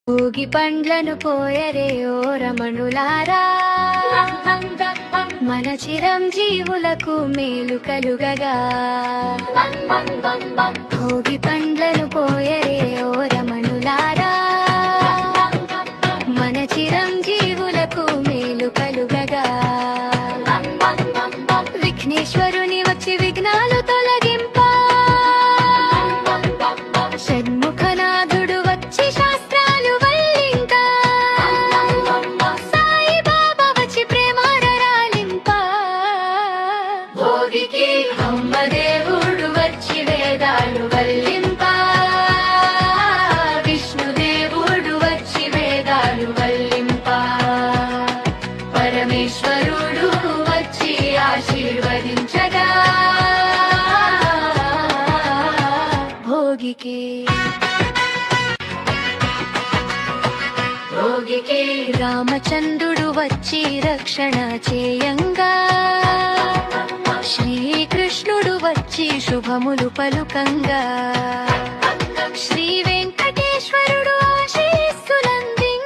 భోగి పండ్లను పోయరే ఓ రమణులారా, మన చిరంజీవులకు మేలు కలుగగా. భోగి పండ్లను పోయరే ఓ రమణులారా, మన చిరంజీవులకు మేలు కలుగగా. విఘ్నేశ్వరుని వచ్చి విఘ్నాలు తొలగింప, షణ్ముఖనాథుడు వచ్చి శాస్త్రాలు వల్లింక, సాయిబాబా వచ్చి ప్రేమారరాలింప. భోగికి బ్రహ్మదేవుడు వచ్చి వేదాలు వల్లింప, విష్ణుదేవుడు వచ్చి వేదాలు వల్లింప, పరమేశ్వరుడు వచ్చి ఆశీర్వదించగా. భోగికి రామచంద్రుడు వచ్చి రక్షణ చేయంగా, శ్రీకృష్ణుడు వచ్చి శుభములు పలుకంగా, శ్రీ వెంకటేశ్వరుడు ఆశీస్సులందింప.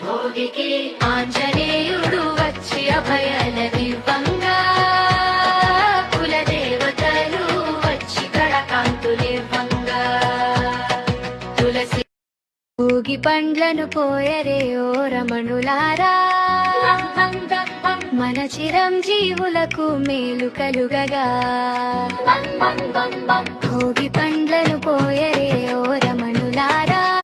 భోగికి ఆంజనేయుడు వచ్చి అభయలనివ్వంగా, కులదేవతలు వచ్చి కళకాంతులివ్వంగా. తులసి భోగి పండ్లను పోయరే ఓ రమణులారా, మన చిరంజీవులకు మేలు కలుగగా. భోగి పండ్లను పోయరే ఓ రమణులారా,